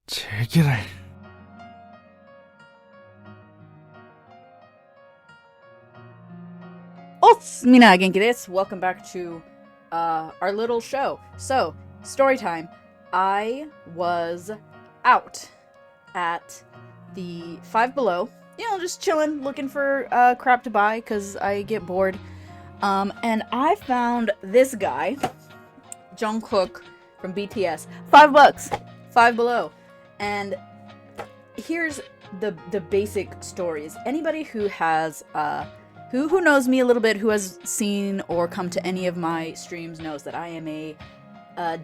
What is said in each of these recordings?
제기를. Mina, genki desu. Welcome back to our little show. So, story time. I was out at the Five Below, just chilling, looking for crap to buy because I get bored. And I found this guy, Jung-kook from BTS. $5, Five Below. And here's the basic stories. Anybody who has who knows me a little bit, who has seen or come to any of my streams, knows that I am a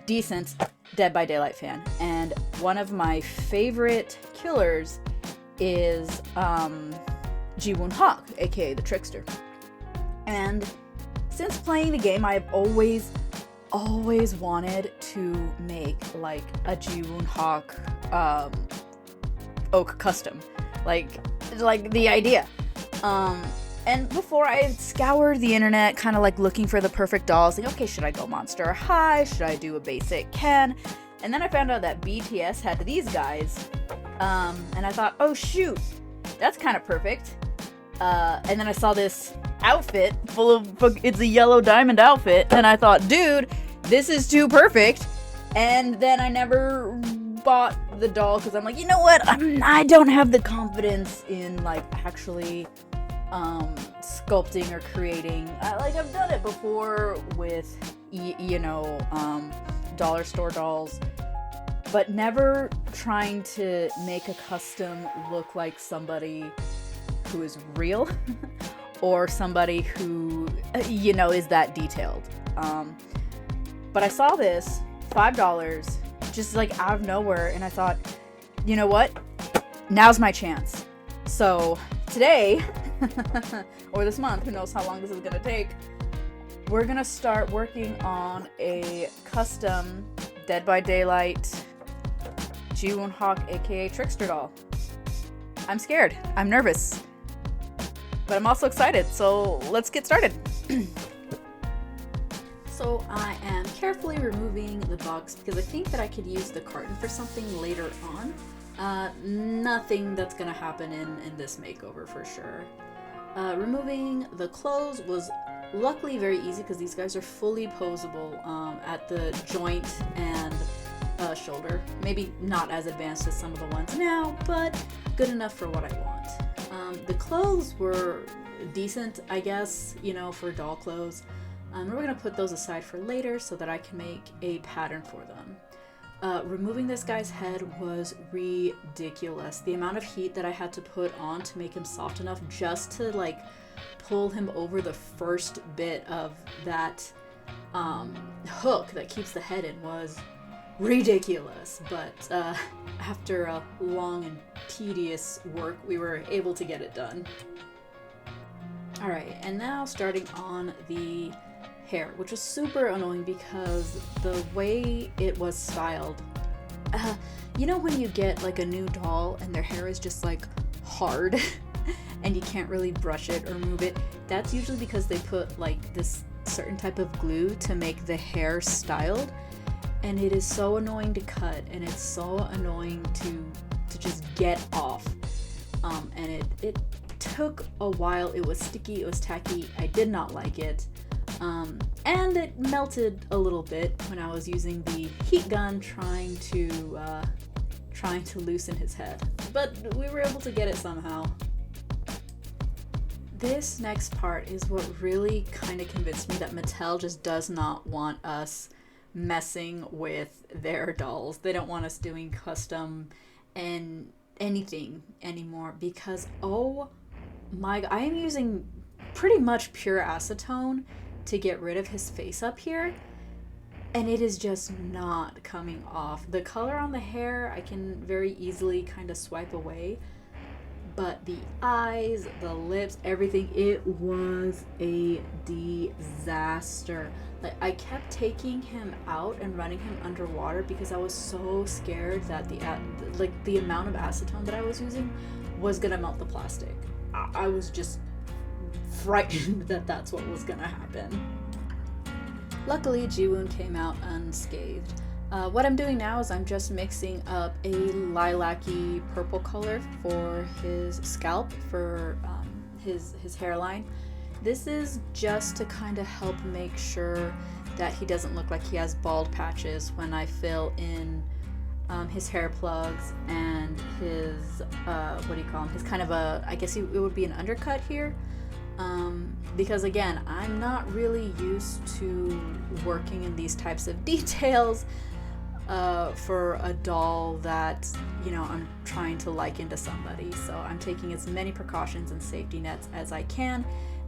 decent Dead by Daylight fan. And one of my favorite killers is Ji-woon Hak, aka the Trickster. And since playing the game, I've always wanted to make like a Ji-woon Hak OOAK custom. Like the idea. And before I scoured the internet, kind of like looking for the perfect dolls, like, okay, should I go Monster High? Should I do a basic Ken? And then I found out that BTS had these guys. And I thought, oh shoot, that's kind of perfect. And then I saw this outfit it's a yellow diamond outfit. And I thought, dude, this is too perfect. And then I never bought the doll because I'm like, you know what? I don't have the confidence in like actually sculpting or creating. I've done it before with dollar store dolls, but never trying to make a custom look like somebody who is real or somebody who is that detailed. But I saw this $5 just like out of nowhere, and I thought, you know what, now's my chance. So today or this month, who knows how long this is gonna take, we're gonna start working on a custom Dead by Daylight Ji-woon Hak, aka Trickster doll. I'm scared, I'm nervous, but I'm also excited, so let's get started. So I am carefully removing the box because I think that I could use the carton for something later on. Nothing that's gonna happen in this makeover for sure. Removing the clothes was luckily very easy because these guys are fully posable at the joint and shoulder. Maybe not as advanced as some of the ones now, but good enough for what I want. The clothes were decent, I guess, for doll clothes. We're going to put those aside for later so that I can make a pattern for them. Removing this guy's head was ridiculous. The amount of heat that I had to put on to make him soft enough just to like pull him over the first bit of that hook that keeps the head in was ridiculous. But after a long and tedious work, we were able to get it done. Alright, and now starting on the hair, which was super annoying because the way it was styled, when you get like a new doll and their hair is just like hard and you can't really brush it or move it, that's usually because they put like this certain type of glue to make the hair styled, and it is so annoying to cut and it's so annoying to just get off. And it took a while. It was sticky, it was tacky, I did not like it. And it melted a little bit when I was using the heat gun trying to loosen his head. But we were able to get it somehow. This next part is what really kind of convinced me that Mattel just does not want us messing with their dolls. They don't want us doing custom and anything anymore because, oh my god, I am using pretty much pure acetone to get rid of his face up here, and it is just not coming off. The color on the hair I can very easily kind of swipe away, but the eyes, the lips, everything, it was a disaster. Like, I kept taking him out and running him underwater because I was so scared that the amount of acetone that I was using was gonna melt the plastic. I was just frightened that that's what was gonna happen. Luckily, Ji-woon came out unscathed. What I'm doing now is I'm just mixing up a lilac-y purple color for his scalp, for his hairline. This is just to kind of help make sure that he doesn't look like he has bald patches when I fill in his hair plugs and his, what do you call him? His kind of a, I guess it would be an undercut here. Because again, I'm not really used to working in these types of details for a doll that, you know, I'm trying to liken to somebody. So I'm taking as many precautions and safety nets as I can,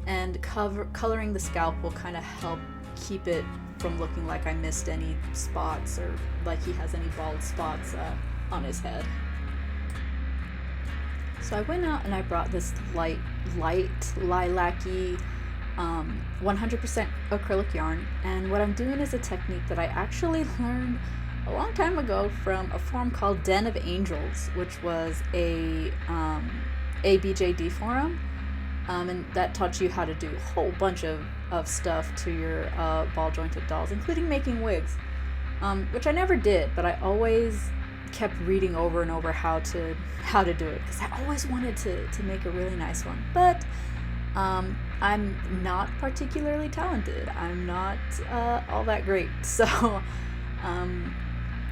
and coloring the scalp will kind of help keep it from looking like I missed any spots or like he has any bald spots on his head. So I went out and I brought this light lilac-y 100% acrylic yarn, and what I'm doing is a technique that I actually learned a long time ago from a forum called Den of Angels, which was a BJD forum, and that taught you how to do a whole bunch of stuff to your ball jointed dolls, including making wigs, which I never did, but I always kept reading over and over how to do it, because I always wanted to make a really nice one. But I'm not particularly talented. I'm not all that great. So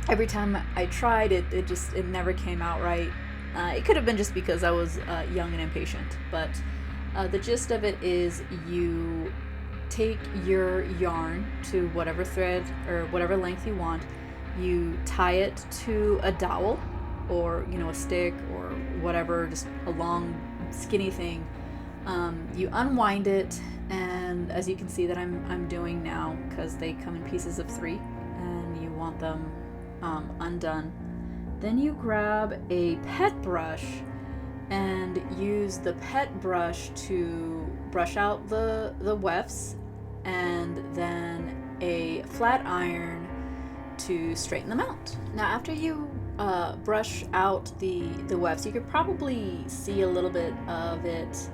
every time I tried it never came out right. It could have been just because I was young and impatient, but the gist of it is you take your yarn to whatever thread or whatever length you want. You tie it to a dowel or, you know, a stick or whatever, just a long skinny thing. You unwind it, and as you can see that I'm doing now, because they come in pieces of 3 and you want them undone, then you grab a pet brush and use the pet brush to brush out the wefts, and then a flat iron to straighten them out. Now after you brush out the wefts, you could probably see a little bit of it.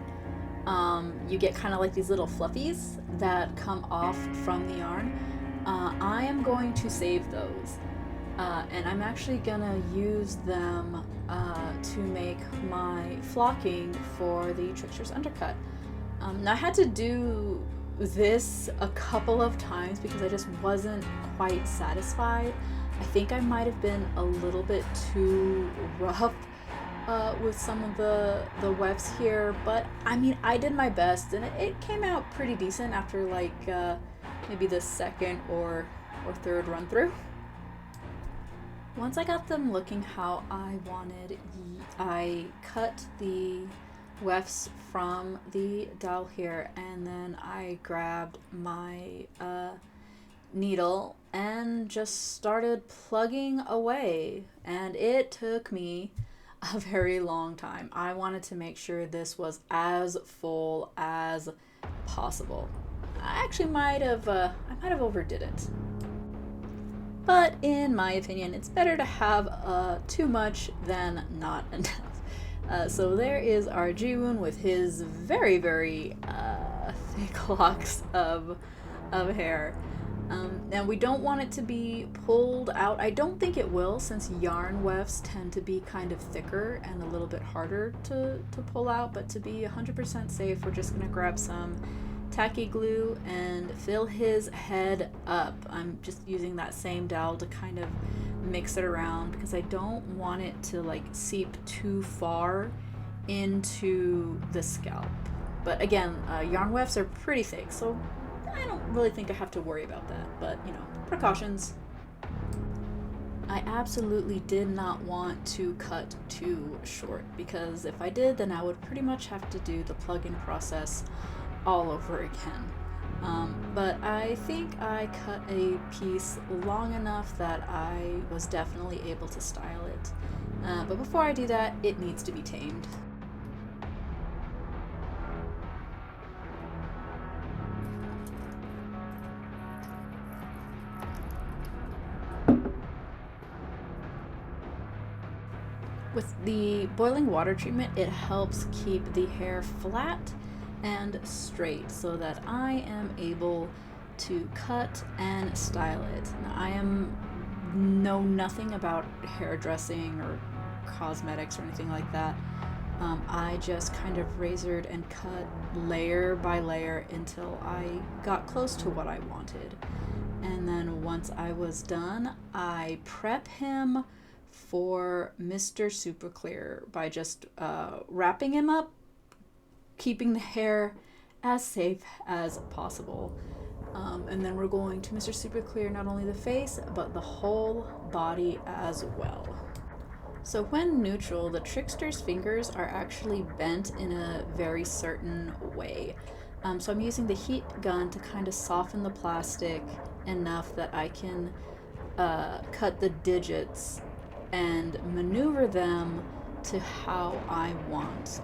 You get kind of like these little fluffies that come off from the yarn. I am going to save those, and I'm actually gonna use them to make my flocking for the Trickster's undercut. Now I had to do this a couple of times because I just wasn't quite satisfied. I think I might have been a little bit too rough with some of the wefts here, but I mean, I did my best, and it came out pretty decent after like maybe the second or third run through. Once I got them looking how I wanted, I cut the wefts from the doll here, and then I grabbed my needle and just started plugging away, and it took me a very long time. I wanted to make sure this was as full as possible. I actually might have overdid it, but in my opinion it's better to have too much than not enough. So there is our Ji-woon with his very thick locks of hair. Now we don't want it to be pulled out. I don't think it will, since yarn wefts tend to be kind of thicker and a little bit harder to pull out, but to be 100% safe, we're just gonna grab some tacky glue and fill his head up. I'm just using that same dowel to kind of mix it around because I don't want it to like seep too far into the scalp. But again, yarn wefts are pretty thick, so I don't really think I have to worry about that, but you know, precautions. I absolutely did not want to cut too short, because if I did, then I would pretty much have to do the plug-in process all over again. But I think I cut a piece long enough that I was definitely able to style it. But before I do that, it needs to be tamed. With the boiling water treatment, it helps keep the hair flat and straight so that I am able to cut and style it. Now, I am know nothing about hairdressing or cosmetics or anything like that. I just kind of razored and cut layer by layer until I got close to what I wanted. And then once I was done, I prep him for Mr. Super Clear by just wrapping him up, keeping the hair as safe as possible. And then we're going to Mr. Super Clear not only the face, but the whole body as well. So when neutral, the trickster's fingers are actually bent in a very certain way. So I'm using the heat gun to kind of soften the plastic enough that I can cut the digits and maneuver them to how I want.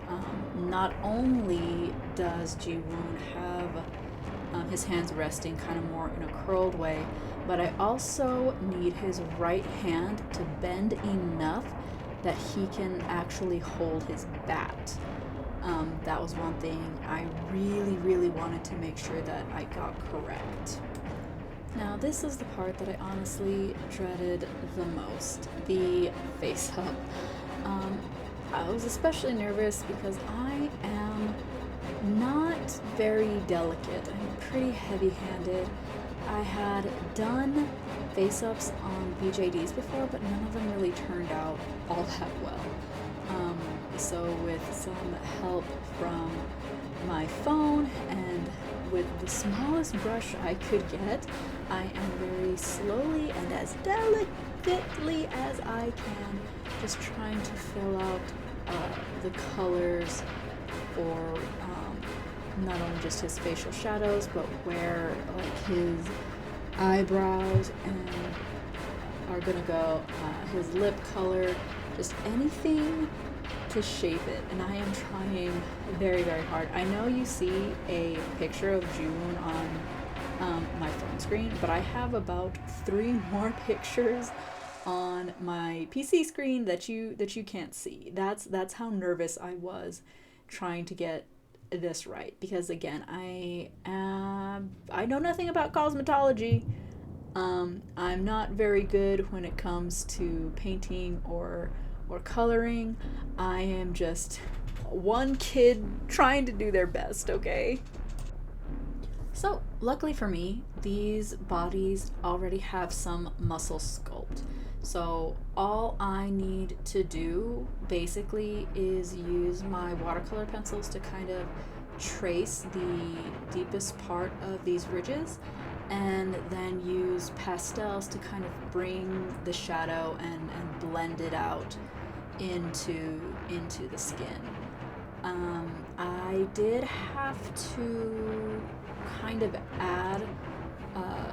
Not only does Ji-woon have his hands resting kind of more in a curled way, but I also need his right hand to bend enough that he can actually hold his bat. That was one thing I really wanted to make sure that I got correct. Now this is the part that I honestly dreaded the most, the face-up. I was especially nervous because I am not very delicate. I'm pretty heavy-handed. I had done face-ups on BJDs before, but none of them really turned out all that well. So with some help from my phone and with the smallest brush I could get, I am very slowly and as delicately as I can just trying to fill out the colors for not only just his facial shadows, but where like his eyebrows and are gonna go, his lip color, just anything to shape it. And I am trying very hard. I know you see a picture of Ji-woon on my phone screen, but I have about 3 more pictures on my PC screen that you can't see. That's how nervous I was trying to get this right, because again, I know nothing about cosmetology. I'm not very good when it comes to painting or coloring. I am just one kid trying to do their best, okay? So luckily for me, these bodies already have some muscle sculpt. So all I need to do basically is use my watercolor pencils to kind of trace the deepest part of these ridges, and then use pastels to kind of bring the shadow and blend it out into the skin. I did have to kind of add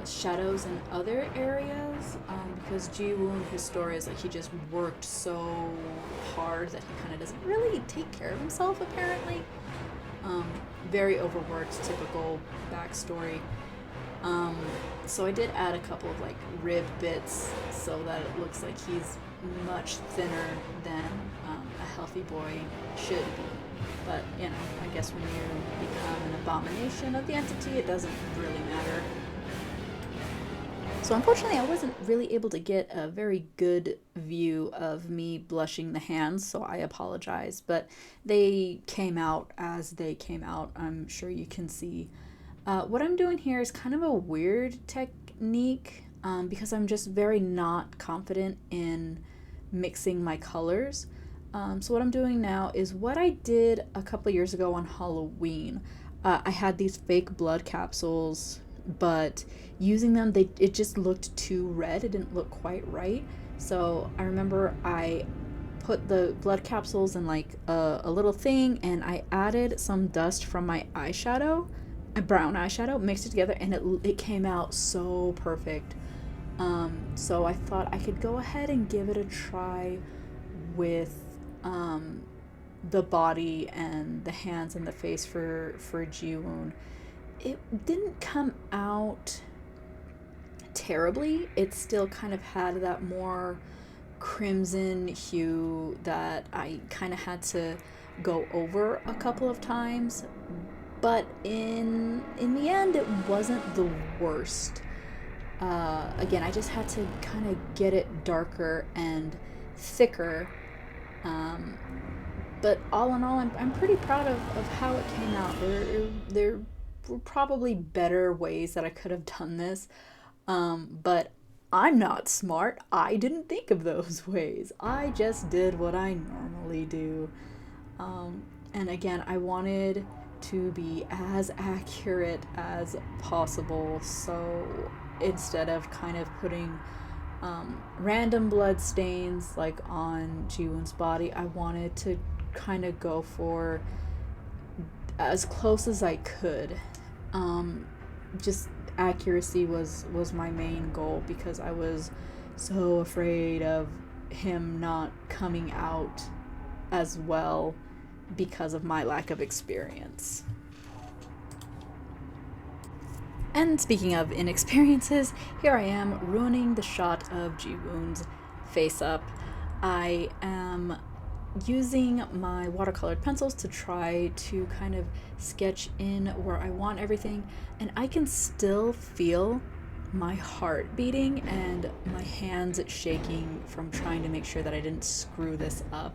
shadows in other areas because Ji-woon, his story is like he just worked so hard that he kind of doesn't really take care of himself apparently. Very overworked, typical backstory. So I did add a couple of like rib bits so that it looks like he's much thinner than a healthy boy should be. But, you know, I guess when you become an abomination of the entity, it doesn't really matter. So unfortunately, I wasn't really able to get a very good view of me blushing the hands, so I apologize. But they came out as they came out. I'm sure you can see. What I'm doing here is kind of a weird technique because I'm just very not confident in mixing my colors. So what I'm doing now is what I did a couple years ago on Halloween. I had these fake blood capsules, but using them, it just looked too red. It didn't look quite right. So I remember I put the blood capsules in like a little thing, and I added some dust from my eyeshadow, a brown eyeshadow, mixed it together, and it came out so perfect. So I thought I could go ahead and give it a try with the body and the hands and the face for Ji-woon. It didn't come out terribly. It still kind of had that more crimson hue that I kind of had to go over a couple of times, but in the end it wasn't the worst. Again, I just had to kind of get it darker and thicker. But all in all, I'm pretty proud of how it came out. There were probably better ways that I could have done this, but I'm not smart. I didn't think of those ways. I just did what I normally do. And again, I wanted to be as accurate as possible, so instead of kind of putting random blood stains like on Ji-woon's body, I wanted to kind of go for as close as I could. Just accuracy was my main goal, because I was so afraid of him not coming out as well because of my lack of experience. And speaking of inexperiences, here I am ruining the shot of Ji-woon's face up. I am using my watercolored pencils to try to kind of sketch in where I want everything, and I can still feel my heart beating and my hands shaking from trying to make sure that I didn't screw this up.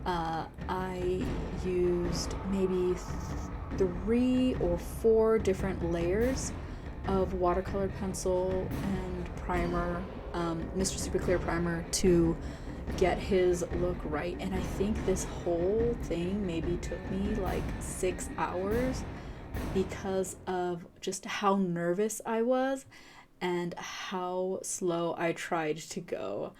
I used maybe 3 or 4 different layers of watercolored pencil and primer, Mr. Super Clear primer, to get his look right. And I think this whole thing maybe took me like 6 hours because of just how nervous I was and how slow I tried to go.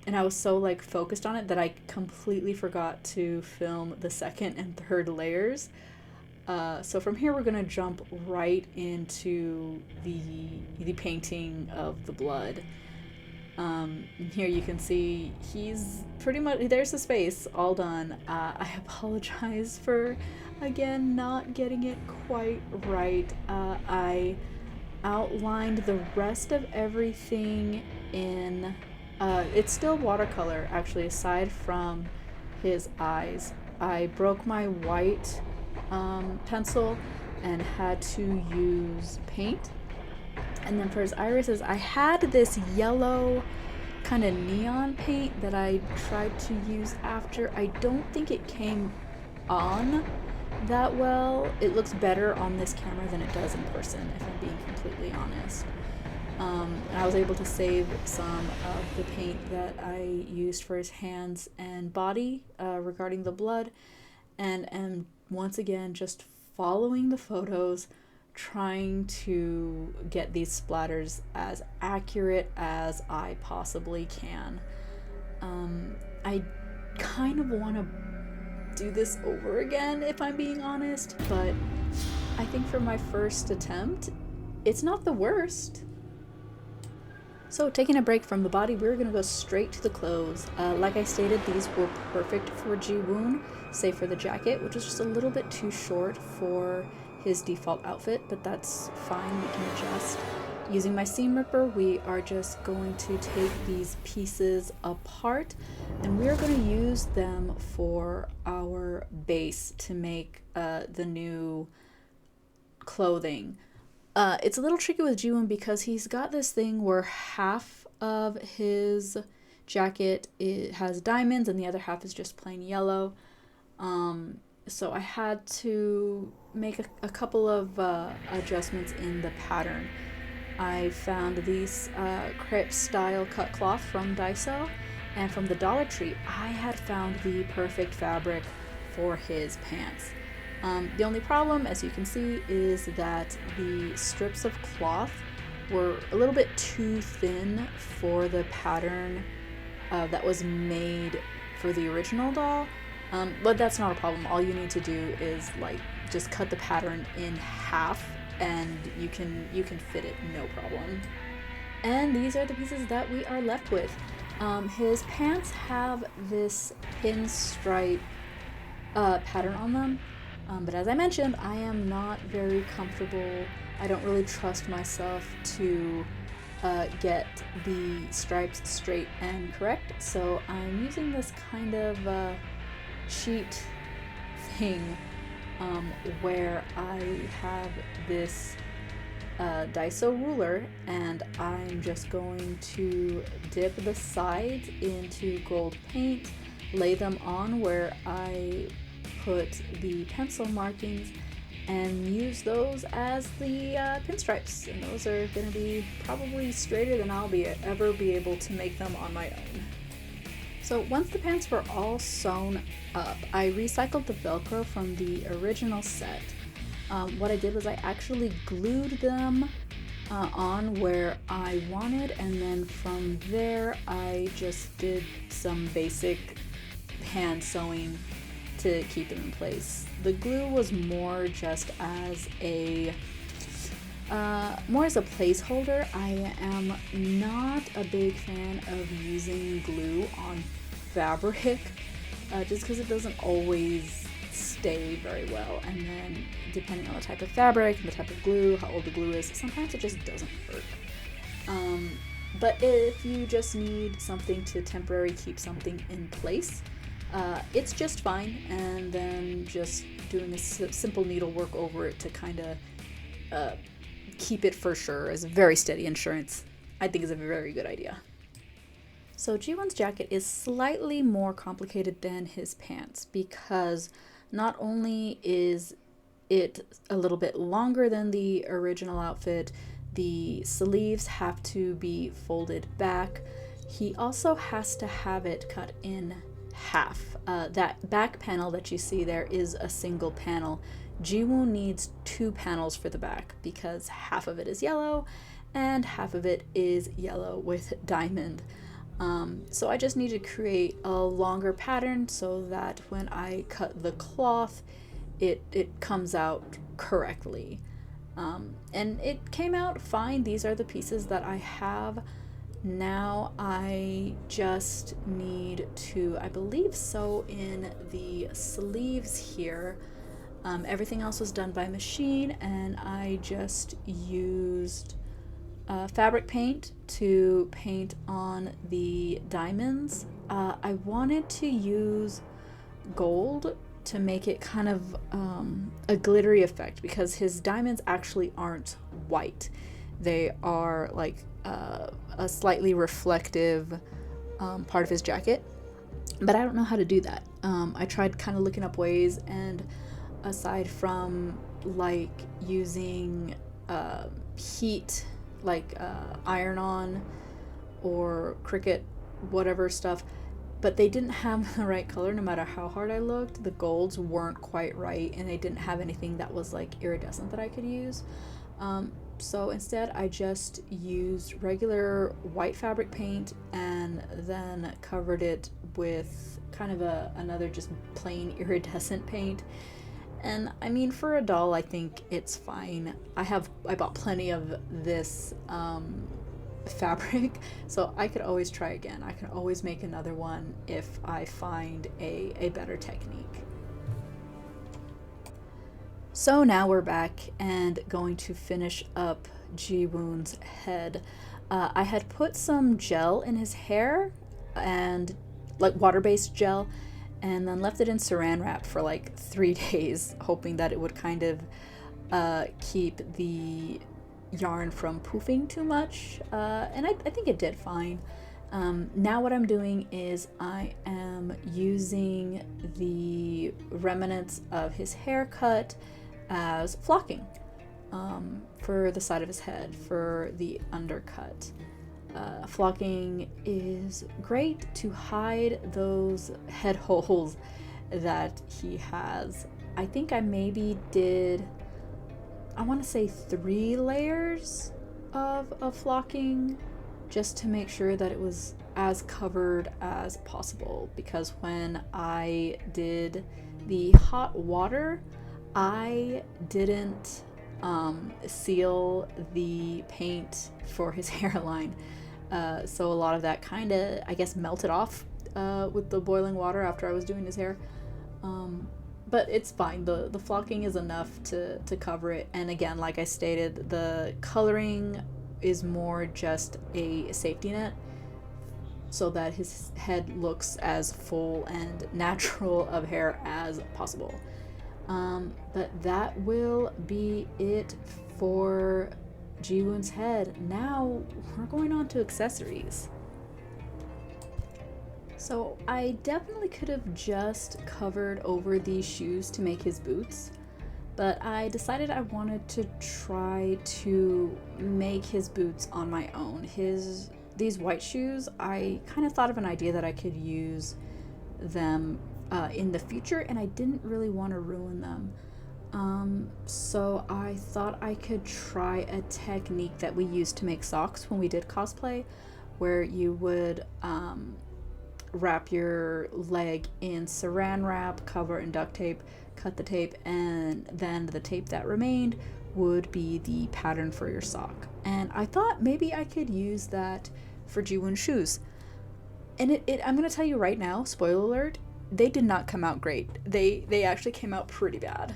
And I was so like focused on it that I completely forgot to film the second and third layers. So from here we're gonna jump right into the painting of the blood. Here you can see he's pretty much, there's his face all done. I apologize for, again, not getting it quite right. I outlined the rest of everything in, it's still watercolor actually, aside from his eyes. I broke my white pencil and had to use paint. And then for his irises, I had this yellow kind of neon paint that I tried to use after. I don't think it came on that well. It looks better on this camera than it does in person, if I'm being completely honest. And I was able to save some of the paint that I used for his hands and body regarding the blood, and once again just following the photos, trying to get these splatters as accurate as I possibly can. I kind of want to do this over again, if I'm being honest, but I think for my first attempt, it's not the worst. So taking a break from the body, we're going to go straight to the clothes. Like I stated, these were perfect for Ji-woon, save for the jacket, which was just a little bit too short for his default outfit, but that's fine, we can adjust. Using my seam ripper, we are just going to take these pieces apart, and we are going to use them for our base to make the new clothing. It's a little tricky with Ji-woon because he's got this thing where half of his jacket has diamonds and the other half is just plain yellow. So I had to make a couple of adjustments in the pattern. I found these crepe style cut cloth from Daiso, and from the Dollar Tree I had found the perfect fabric for his pants. The only problem, as you can see, is that the strips of cloth were a little bit too thin for the pattern that was made for the original doll. But that's not a problem. All you need to do is like just cut the pattern in half and you can fit it no problem. And these are the pieces that we are left with. His pants have this pinstripe pattern on them. But as I mentioned, I am not very comfortable. I don't really trust myself to get the stripes straight and correct, so I'm using this kind of sheet thing where I have this Daiso ruler, and I'm just going to dip the sides into gold paint, lay them on where I put the pencil markings, and use those as the pinstripes. And those are going to be probably straighter than I'll ever be able to make them on my own. So once the pants were all sewn up, I recycled the Velcro from the original set. What I did was I actually glued them on where I wanted, and then from there I just did some basic hand sewing to keep them in place. The glue was more just as a placeholder. I am not a big fan of using glue on fabric just because it doesn't always stay very well, and then depending on the type of fabric, the type of glue, how old the glue is, sometimes it just doesn't work. But if you just need something to temporarily keep something in place, it's just fine, and then just doing a simple needlework over it to kind of keep it for sure as very steady insurance, I think is a very good idea. So Ji-woon's jacket is slightly more complicated than his pants because not only is it a little bit longer than the original outfit, the sleeves have to be folded back. He also has to have it cut in half. That back panel that you see there is a single panel. Ji-woon needs 2 panels for the back because half of it is yellow and half of it is yellow with diamond. So I just need to create a longer pattern so that when I cut the cloth, it comes out correctly. And it came out fine. These are the pieces that I have. Now I just need to, I believe, sew in the sleeves here. Everything else was done by machine, and I just used fabric paint to paint on the diamonds. I wanted to use gold to make it kind of a glittery effect because his diamonds actually aren't white. They are like a slightly reflective part of his jacket, but I don't know how to do that. I tried kind of looking up ways, and aside from like using heat, like iron-on or Cricut, whatever stuff, but they didn't have the right color no matter how hard I looked. The golds weren't quite right, and they didn't have anything that was like iridescent that I could use. So instead I just used regular white fabric paint and then covered it with kind of another just plain iridescent paint. And I mean, for a doll, I think it's fine. I bought plenty of this fabric, so I could always try again. I can always make another one if I find a better technique. So now we're back and going to finish up Ji-woon's head. I had put some gel in his hair, and like water-based gel, and then left it in saran wrap for like 3 days, hoping that it would kind of keep the yarn from poofing too much, and I think it did fine. Now what I'm doing is I am using the remnants of his haircut as flocking for the side of his head, for the undercut. Flocking is great to hide those head holes that he has. I think I maybe did, I want to say 3 layers of flocking just to make sure that it was as covered as possible, because when I did the hot water, I didn't seal the paint for his hairline. So a lot of that kind of, I guess, melted off with the boiling water after I was doing his hair. But it's fine. The flocking is enough to cover it. And again, like I stated, the coloring is more just a safety net so that his head looks as full and natural of hair as possible. But that will be it for Ji-woon's head. Now we're going on to accessories. So I definitely could have just covered over these shoes to make his boots, but I decided I wanted to try to make his boots on my own. These white shoes, I kind of thought of an idea that I could use them in the future, and I didn't really want to ruin them. So I thought I could try a technique that we used to make socks when we did cosplay, where you would wrap your leg in saran wrap, cover in duct tape, cut the tape, and then the tape that remained would be the pattern for your sock. And I thought maybe I could use that for Ji-woon's shoes. And I'm gonna tell you right now, spoiler alert, they did not come out great. They actually came out pretty bad.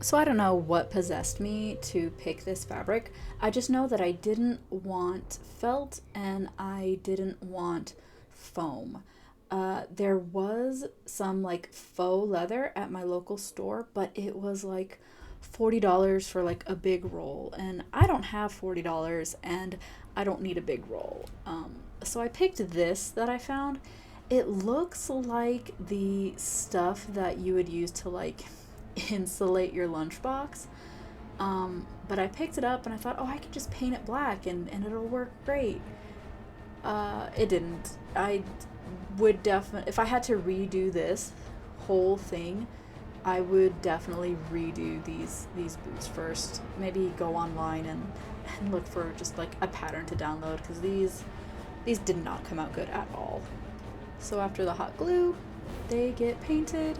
So I don't know what possessed me to pick this fabric. I just know that I didn't want felt and I didn't want foam. There was some like faux leather at my local store, but it was like $40 for like a big roll, and I don't have $40 and I don't need a big roll. So I picked this that I found. It looks like the stuff that you would use to like insulate your lunchbox. But I picked it up and I thought, oh, I could just paint it black and it'll work great. It didn't. I would definitely, if I had to redo this whole thing, I would definitely redo these boots first. Maybe go online and look for just like a pattern to download, because these did not come out good at all. So after the hot glue, they get painted,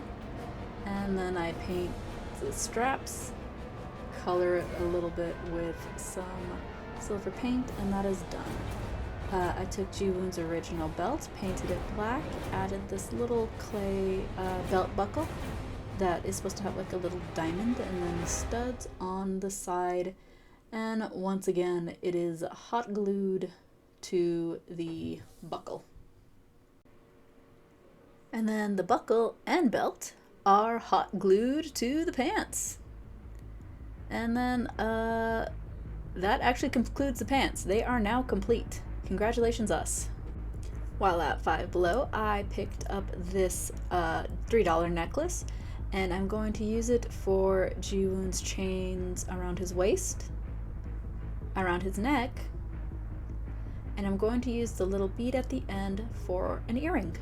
and then I paint the straps, color it a little bit with some silver paint, and that is done. I took Ji-woon's original belt, painted it black, added this little clay belt buckle that is supposed to have like a little diamond, and then the studs on the side, and once again it is hot glued to the buckle. And then the buckle and belt are hot glued to the pants. And then that actually concludes the pants. They are now complete. Congratulations us. While at Five Below, I picked up this $3 necklace, and I'm going to use it for Ji-woon's chains around his waist, around his neck, and I'm going to use the little bead at the end for an earring.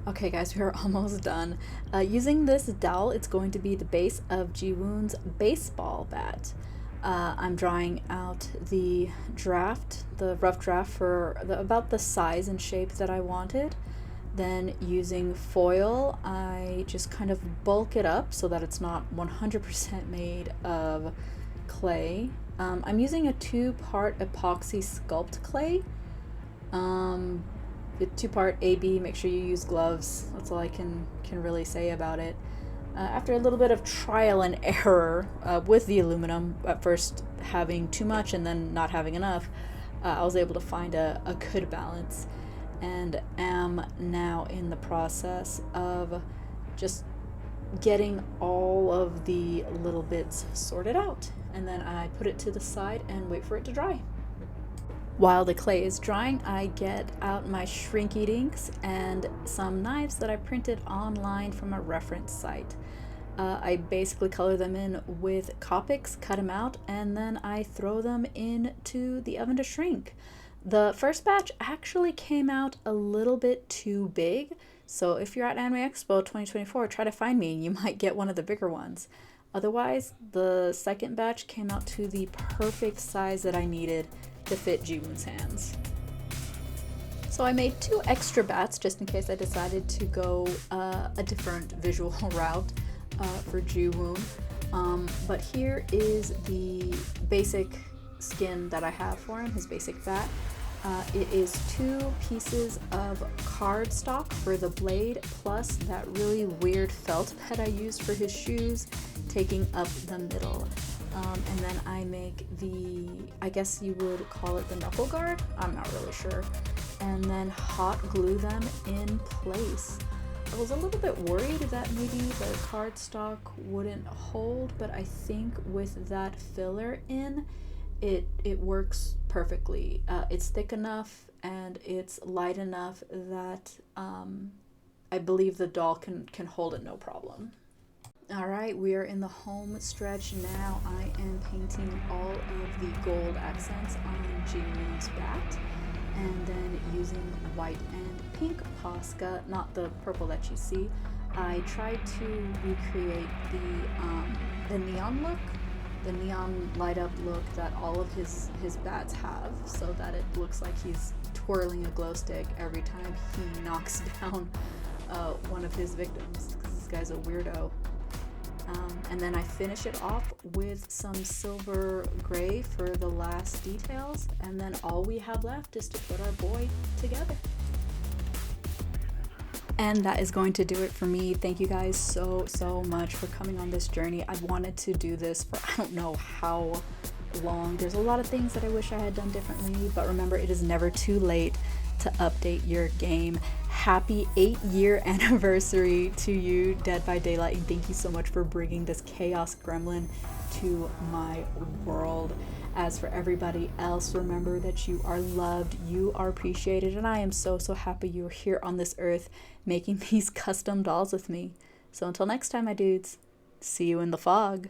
Okay guys, we are almost done. Using this dowel, it's going to be the base of Ji-woon's baseball bat. I'm drawing out the rough draft for about the size and shape that I wanted. Then using foil, I just kind of bulk it up so that it's not 100% made of clay. I'm using a 2-part epoxy sculpt clay. The 2-part AB, make sure you use gloves. That's all I can really say about it. After a little bit of trial and error with the aluminum, at first having too much and then not having enough, I was able to find a good balance, and am now in the process of just getting all of the little bits sorted out, and then I put it to the side and wait for it to dry. While the clay is drying, I get out my Shrinky Dinks and some knives that I printed online from a reference site. I basically color them in with Copics, cut them out, and then I throw them into the oven to shrink. The first batch actually came out a little bit too big, so if you're at Anime Expo 2024, try to find me and you might get one of the bigger ones. Otherwise, the second batch came out to the perfect size that I needed to fit Ji-woon's hands. So I made 2 extra bats just in case I decided to go a different visual route for Ji-woon. But here is the basic skin that I have for him, his basic bat. It is 2 pieces of cardstock for the blade, plus that really weird felt that I used for his shoes, taking up the middle. And then I make I guess you would call it the knuckle guard, I'm not really sure, and then hot glue them in place. I was a little bit worried that maybe the cardstock wouldn't hold, but I think with that filler in, it works perfectly. It's thick enough and it's light enough that I believe the doll can hold it no problem. All right, we are in the home stretch now. I am painting all of the gold accents on Ji-woon's bat, and then using white and pink Posca, not the purple that you see. I tried to recreate the neon look, the neon light up look that all of his bats have, so that it looks like he's twirling a glow stick every time he knocks down one of his victims, because this guy's a weirdo. And then I finish it off with some silver gray for the last details, and then all we have left is to put our boy together. And that is going to do it for me. Thank you guys so much for coming on this journey. I wanted to do this for I don't know how long. There's a lot of things that I wish I had done differently, but remember, it is never too late to update your game. Happy 8-year anniversary to you, Dead by Daylight, and thank you so much for bringing this chaos gremlin to my world. As for everybody else, remember that you are loved, you are appreciated, and I am so happy you are here on this earth making these custom dolls with me. So until next time, my dudes, see you in the fog.